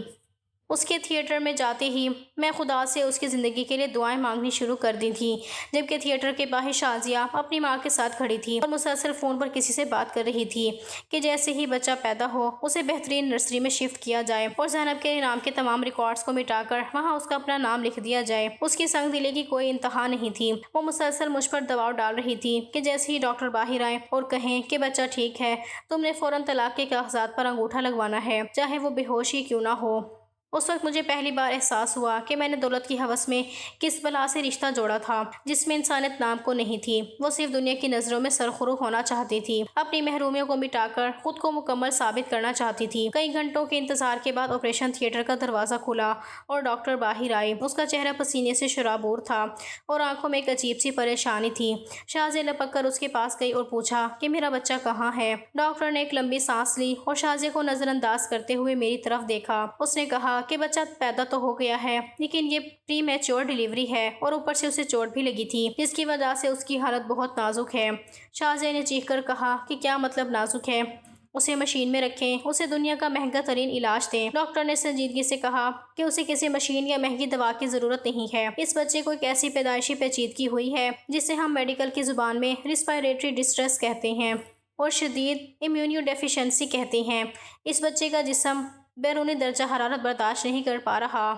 اس کے تھیٹر میں جاتے ہی میں خدا سے اس کی زندگی کے لیے دعائیں مانگنی شروع کر دی تھی، جبکہ تھیٹر کے باہر شازیہ اپنی ماں کے ساتھ کھڑی تھی اور مسلسل فون پر کسی سے بات کر رہی تھی کہ جیسے ہی بچہ پیدا ہو اسے بہترین نرسری میں شفٹ کیا جائے اور زینب کے نام کے تمام ریکارڈز کو مٹا کر وہاں اس کا اپنا نام لکھ دیا جائے۔ اس کی سنگ دلی کی کوئی انتہا نہیں تھی۔ وہ مسلسل مجھ پر دباؤ ڈال رہی تھی کہ جیسے ہی ڈاکٹر باہر آئے اور کہیں کہ بچہ ٹھیک ہے، تم نے فوراً طلاق کے کاغذات پر انگوٹھا لگوانا ہے، چاہے وہ بے ہوش ہی کیوں نہ ہو۔ اس وقت مجھے پہلی بار احساس ہوا کہ میں نے دولت کی ہوس میں کس بلا سے رشتہ جوڑا تھا جس میں انسانیت نام کو نہیں تھی۔ وہ صرف دنیا کی نظروں میں سرخرو ہونا چاہتی تھی، اپنی محرومیوں کو مٹا کر خود کو مکمل ثابت کرنا چاہتی تھی۔ کئی گھنٹوں کے انتظار کے بعد آپریشن تھیٹر کا دروازہ کھلا اور ڈاکٹر باہر آئی۔ اس کا چہرہ پسینے سے شرابور تھا اور آنکھوں میں ایک عجیب سی پریشانی تھی۔ شازیہ لپک کر اس کے پاس گئی اور پوچھا کہ میرا بچہ کہاں ہے؟ ڈاکٹر نے ایک لمبی سانس لی اور شازیہ کو نظر انداز کرتے ہوئے میری طرف دیکھا۔ اس نے کہا کہ بچہ پیدا تو ہو گیا ہے، لیکن یہ پری میچور ڈیلیوری ہے اور اوپر سے اسے چوٹ بھی لگی تھی، جس کی وجہ سے اس کی حالت بہت نازک ہے۔ شازیہ نے چیخ کر کہا کہ کیا مطلب نازک ہے؟ اسے مشین میں رکھیں، اسے دنیا کا مہنگا ترین علاج دیں۔ ڈاکٹر نے سنجیدگی سے کہا کہ اسے کسی مشین یا مہنگی دوا کی ضرورت نہیں ہے۔ اس بچے کو ایک ایسی پیدائشی پیچیدگی ہوئی ہے جسے ہم میڈیکل کی زبان میں ریسپائریٹری ڈسٹریس کہتے ہیں اور شدید امیونو ڈیفیشنسی کہتے ہیں۔ اس بچے کا جسم بیرونی درجہ حرارت برداشت نہیں کر پا رہا۔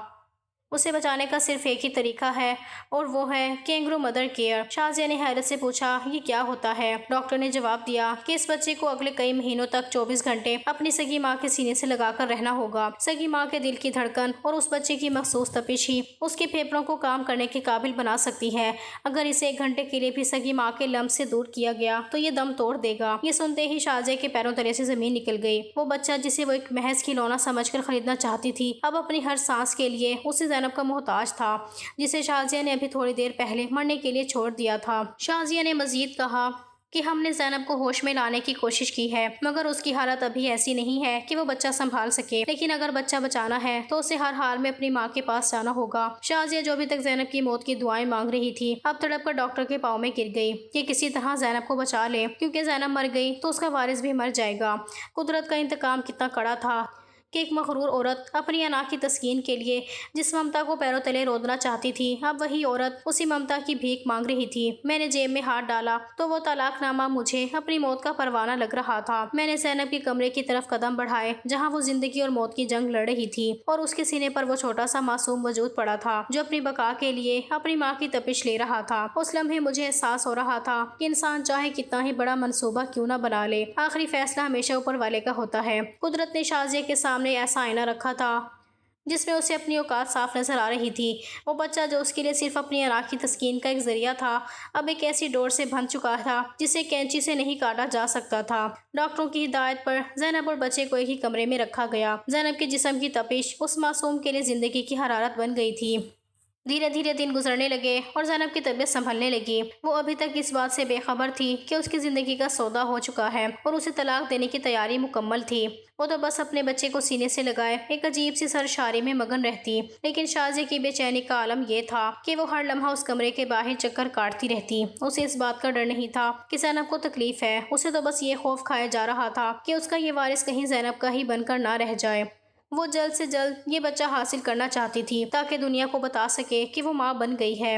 اسے بچانے کا صرف ایک ہی طریقہ ہے اور وہ ہے کینگرو مدر کیئر۔ شازیہ نے حیرت سے پوچھا یہ کیا ہوتا ہے؟ ڈاکٹر نے جواب دیا کہ اس بچے کو اگلے کئی مہینوں تک 24 گھنٹے اپنی سگی ماں کے سینے سے لگا کر رہنا ہوگا۔ سگی ماں کے دل کی دھڑکن اور اس بچے کی مخصوص تپش ہی اس کے پھیپھڑوں کو کام کرنے کے قابل بنا سکتی ہے۔ اگر اسے 1 گھنٹے کے لیے بھی سگی ماں کے لمس سے دور کیا گیا تو یہ دم توڑ دے گا۔ یہ سنتے ہی شازیہ کے پیروں تلے سے زمین نکل گئی۔ وہ بچہ جسے وہ ایک محض کھلونا سمجھ کر خریدنا چاہتی تھی، اب اپنی ہر سانس کے لیے اسے زینب کا محتاج تھا، جسے شازیہ نے ابھی تھوڑی دیر پہلے مرنے کے لیے چھوڑ دیا تھا۔ شازیہ نے مزید کہا کہ ہم نے زینب کو ہوش میں لانے کی کوشش کی ہے، مگر اس کی حالت ابھی ایسی نہیں ہے کہ وہ بچہ سنبھال سکے، لیکن اگر بچہ بچانا ہے تو اسے ہر حال میں اپنی ماں کے پاس جانا ہوگا۔ شازیہ جو ابھی تک زینب کی موت کی دعائیں مانگ رہی تھی، اب تڑپ کر ڈاکٹر کے پاؤں میں گر گئی کہ کسی طرح زینب کو بچا لے، کیونکہ زینب مر گئی تو اس کا وارث بھی مر جائے گا۔ قدرت کا انتقام کتنا کڑا تھا کہ ایک مغرور عورت اپنی انا کی تسکین کے لیے جس ممتا کو پیروں تلے رودنا چاہتی تھی، اب وہی عورت اسی ممتا کی بھیک مانگ رہی تھی۔ میں نے جیب میں ہاتھ ڈالا تو وہ طلاق نامہ مجھے اپنی موت کا پروانہ لگ رہا تھا۔ میں نے زینب کے کمرے کی طرف قدم بڑھائے جہاں وہ زندگی اور موت کی جنگ لڑ رہی تھی، اور اس کے سینے پر وہ چھوٹا سا معصوم وجود پڑا تھا جو اپنی بقا کے لیے اپنی ماں کی تپش لے رہا تھا۔ اس لمحے مجھے احساس ہو رہا تھا کہ انسان چاہے کتنا ہی بڑا منصوبہ کیوں نہ بنا لے، آخری فیصلہ ہمیشہ اوپر والے کا ہوتا ہے۔ قدرت نے شازیہ کے سامنے ایسا آئینہ رکھا تھا جس میں اسے اپنی اوقات صاف نظر آ رہی تھی۔ وہ بچہ جو اس کے لیے صرف اپنی انا کی تسکین کا ایک ذریعہ تھا، اب ایک ایسی ڈور سے بندھ چکا تھا جسے کینچی سے نہیں کاٹا جا سکتا تھا۔ ڈاکٹروں کی ہدایت پر زینب اور بچے کو ایک ہی کمرے میں رکھا گیا۔ زینب کے جسم کی تپش اس معصوم کے لیے زندگی کی حرارت بن گئی تھی۔ دھیرے دھیرے دن گزرنے لگے اور زینب کی طبیعت سنبھلنے لگی۔ وہ ابھی تک اس بات سے بے خبر تھی کہ اس کی زندگی کا سودا ہو چکا ہے اور اسے طلاق دینے کی تیاری مکمل تھی۔ وہ تو بس اپنے بچے کو سینے سے لگائے ایک عجیب سی سرشاری میں مگن رہتی، لیکن شازیہ کی بے چینی کا عالم یہ تھا کہ وہ ہر لمحہ اس کمرے کے باہر چکر کاٹتی رہتی۔ اسے اس بات کا ڈر نہیں تھا کہ زینب کو تکلیف ہے، اسے تو بس یہ خوف کھایا جا رہا تھا کہ اس کا یہ وارث کہیں زینب کا ہی بن کر نہ رہ جائے۔ وہ جلد سے جلد یہ بچہ حاصل کرنا چاہتی تھی تاکہ دنیا کو بتا سکے کہ وہ ماں بن گئی ہے۔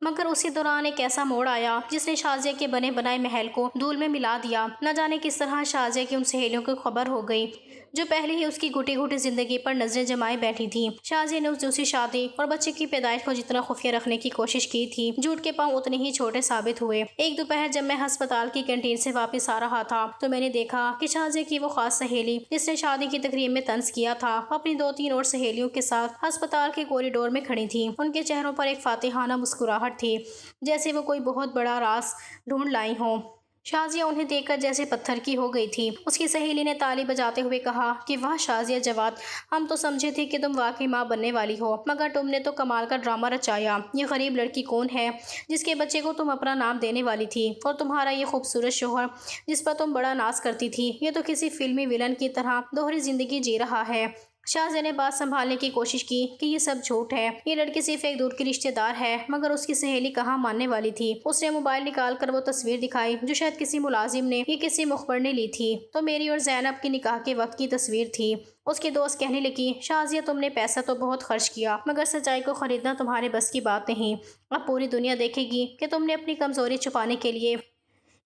مگر اسی دوران ایک ایسا موڑ آیا جس نے شازیہ کے بنے بنائے محل کو دھول میں ملا دیا۔ نہ جانے کس طرح شازیہ کی ان سہیلیوں کو خبر ہو گئی جو پہلے ہی اس کی گھٹی گھٹی زندگی پر نظریں جمائے بیٹھی تھیں۔ شازیہ نے اس دوسری شادی اور بچے کی پیدائش کو جتنا خفیہ رکھنے کی کوشش کی تھی، جھوٹ کے پاؤں اتنے ہی چھوٹے ثابت ہوئے۔ ایک دوپہر جب میں ہسپتال کی کینٹین سے واپس آ رہا تھا تو میں نے دیکھا کہ شازیہ کی وہ خاص سہیلی جس نے شادی کی تقریب میں طنز کیا تھا، اپنی 2-3 اور سہیلیوں کے ساتھ ہسپتال کے کوریڈور میں کھڑی تھی۔ ان کے چہروں پر ایک فاتحانہ مسکراہٹ تھی، جیسے وہ کوئی بہت بڑا راز ڈھونڈ لائی ہوں۔ شازیہ انہیں دیکھ کر جیسے پتھر کی ہو گئی تھی۔ اس کی سہیلی نے تالی بجاتے ہوئے کہا کہ واہ شازیہ جواد، ہم تو سمجھے تھے کہ تم واقعی ماں بننے والی ہو، مگر تم نے تو کمال کا ڈرامہ رچایا۔ یہ غریب لڑکی کون ہے جس کے بچے کو تم اپنا نام دینے والی تھی؟ اور تمہارا یہ خوبصورت شوہر جس پر تم بڑا ناز کرتی تھی، یہ تو کسی فلمی ویلن کی طرح دوہری زندگی جی رہا ہے۔ شازیہ نے بات سنبھالنے کی کوشش کی کہ یہ سب جھوٹ ہے، یہ لڑکی صرف ایک دور کی رشتہ دار ہے، مگر اس کی سہیلی کہاں ماننے والی تھی۔ اس نے موبائل نکال کر وہ تصویر دکھائی جو شاید کسی ملازم نے یا کسی مخبر نے لی تھی، تو میری اور زینب کی نکاح کے وقت کی تصویر تھی۔ اس کی دوست کہنے لگی، شازیہ تم نے پیسہ تو بہت خرچ کیا، مگر سچائی کو خریدنا تمہارے بس کی بات نہیں۔ اب پوری دنیا دیکھے گی کہ تم نے اپنی کمزوری چھپانے کے لیے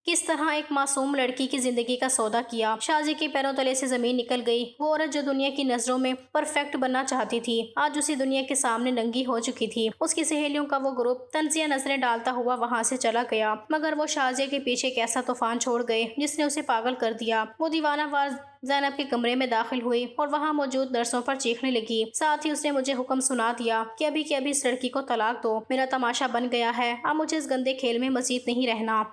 کس طرح ایک معصوم لڑکی کی زندگی کا سودا کیا۔ شازیہ کے پیروں تلے سے زمین نکل گئی۔ وہ عورت جو دنیا کی نظروں میں پرفیکٹ بننا چاہتی تھی، آج اسی دنیا کے سامنے ننگی ہو چکی تھی۔ اس کی سہیلیوں کا وہ گروپ طنزیہ نظریں ڈالتا ہوا وہاں سے چلا گیا، مگر وہ شازیہ کے پیچھے ایک ایسا طوفان چھوڑ گئے جس نے اسے پاگل کر دیا۔ وہ دیوانہ وار زینب کے کمرے میں داخل ہوئی اور وہاں موجود نرسوں پر چیخنے لگی۔ ساتھ ہی اس نے مجھے حکم سنا دیا کہ ابھی کے ابھی اس لڑکی کو طلاق دو، میرا تماشا بن گیا ہے، اب مجھے اس گندے کھیل میں مزید نہیں رہنا۔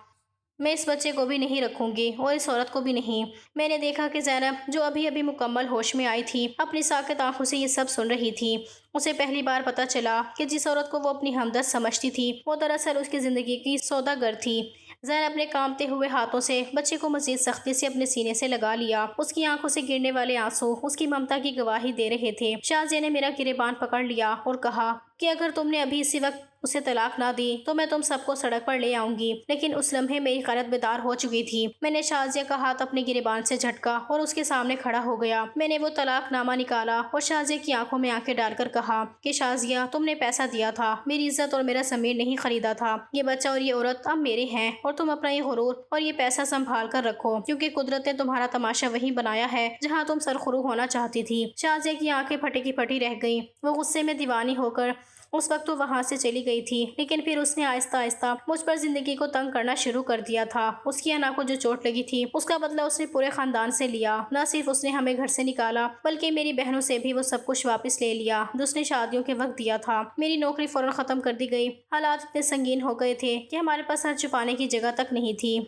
میں اس بچے کو بھی نہیں رکھوں گی اور اس عورت کو بھی نہیں۔ میں نے دیکھا کہ زینب جو ابھی ابھی مکمل ہوش میں آئی تھی، اپنی ساکت آنکھوں سے یہ سب سن رہی تھی۔ اسے پہلی بار پتہ چلا کہ جس عورت کو وہ اپنی ہمدرد سمجھتی تھی، وہ دراصل اس کی زندگی کی سوداگر تھی۔ زینب نے کانپتے ہوئے ہاتھوں سے بچے کو مزید سختی سے اپنے سینے سے لگا لیا۔ اس کی آنکھوں سے گرنے والے آنسو اس کی ممتا کی گواہی دے رہے تھے۔ شازیہ نے میرا گریبان پکڑ لیا اور کہا کہ اگر تم نے ابھی اسی وقت اسے طلاق نہ دی تو میں تم سب کو سڑک پر لے آؤں گی۔ لیکن اس لمحے میری غیرت بیدار ہو چکی تھی۔ میں نے شازیہ کا ہاتھ اپنے گریبان سے جھٹکا اور اس کے سامنے کھڑا ہو گیا۔ میں نے وہ طلاق نامہ نکالا اور شازیہ کی آنکھوں میں آنکھیں ڈال کر کہا کہ شازیہ تم نے پیسہ دیا تھا، میری عزت اور میرا ضمیر نہیں خریدا تھا۔ یہ بچہ اور یہ عورت اب میرے ہیں اور تم اپنا یہ غرور اور یہ پیسہ سنبھال کر رکھو، کیونکہ قدرت نے تمہارا تماشا وہیں بنایا ہے جہاں تم سرخرو ہونا چاہتی تھی۔ شازیہ کی آنکھیں پھٹی کی پھٹی رہ گئیں۔ وہ غصے میں دیوانی ہو کر اس وقت وہ وہاں سے چلی گئی تھی، لیکن پھر اس نے آہستہ آہستہ مجھ پر زندگی کو تنگ کرنا شروع کر دیا تھا۔ اس کی انا کو جو چوٹ لگی تھی اس کا بدلہ اس نے پورے خاندان سے لیا۔ نہ صرف اس نے ہمیں گھر سے نکالا بلکہ میری بہنوں سے بھی وہ سب کچھ واپس لے لیا جو اس نے شادیوں کے وقت دیا تھا۔ میری نوکری فوراً ختم کر دی گئی۔ حالات اتنے سنگین ہو گئے تھے کہ ہمارے پاس سر چھپانے کی جگہ تک نہیں تھی۔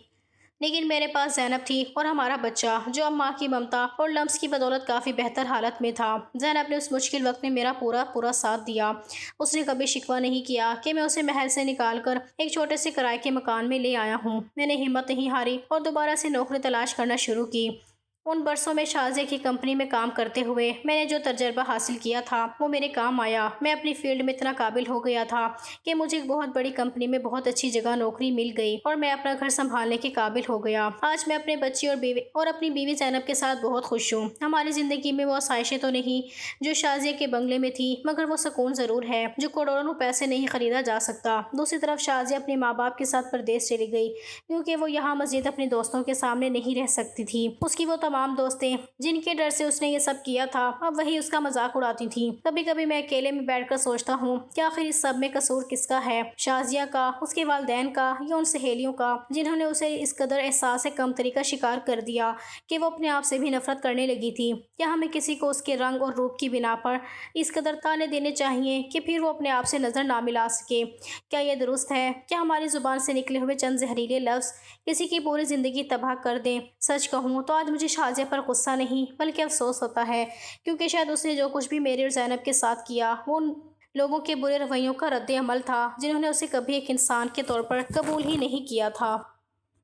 لیکن میرے پاس زینب تھی اور ہمارا بچہ جو اب ماں کی ممتا اور لمس کی بدولت کافی بہتر حالت میں تھا۔ زینب نے اس مشکل وقت میں میرا پورا ساتھ دیا۔ اس نے کبھی شکوہ نہیں کیا کہ میں اسے محل سے نکال کر ایک چھوٹے سے کرائے کے مکان میں لے آیا ہوں۔ میں نے ہمت نہیں ہاری اور دوبارہ سے نوکری تلاش کرنا شروع کی۔ ان برسوں میں شازیہ کی کمپنی میں کام کرتے ہوئے میں نے جو تجربہ حاصل کیا تھا وہ میرے کام آیا۔ میں اپنی فیلڈ میں اتنا قابل ہو گیا تھا کہ مجھے ایک بہت بڑی کمپنی میں بہت اچھی جگہ نوکری مل گئی اور میں اپنا گھر سنبھالنے کے قابل ہو گیا۔ آج میں اپنے بچے اور اپنی بیوی زینب کے ساتھ بہت خوش ہوں۔ ہماری زندگی میں وہ آسائشیں تو نہیں جو شازیہ کے بنگلے میں تھی، مگر وہ سکون ضرور ہے جو کروڑوں روپے سے نہیں خریدا جا سکتا۔ دوسری طرف شازیہ اپنے ماں باپ کے ساتھ پردیس چلی گئی کیونکہ وہ یہاں مزید اپنے دوستوں کے سامنے نہیں رہ سکتی تھی۔ اس کی وہ تمام دوستیں جن کے ڈر سے اس نے یہ سب کیا تھا اب وہی اس کا مذاق اڑاتی تھیں۔ کبھی کبھی میں اکیلے میں بیٹھ کر سوچتا ہوں کہ آخر اس سب میں قصور کس کا ہے، شازیہ کا، اس کے والدین کا یا ان سہیلیوں کا جنہوں نے اسے اس قدر احساس کمتری کا شکار کر دیا کہ وہ اپنے آپ سے بھی نفرت کرنے لگی تھی۔ کیا ہمیں کسی کو اس کے رنگ اور روپ کی بنا پر اس قدر تانے دینے چاہیے کہ پھر وہ اپنے آپ سے نظر نہ ملا سکے؟ کیا یہ درست ہے؟ کیا ہماری زبان سے نکلے ہوئے چند زہریلے لفظ کسی کی پوری زندگی تباہ کر دیں؟ سچ کہوں تو آج مجھے شازیہ پر غصہ نہیں بلکہ افسوس ہوتا ہے، کیونکہ شاید اس نے جو کچھ بھی میرے اور زینب کے ساتھ کیا وہ ان لوگوں کے برے رویوں کا رد عمل تھا جنہوں نے اسے کبھی ایک انسان کے طور پر قبول ہی نہیں کیا تھا۔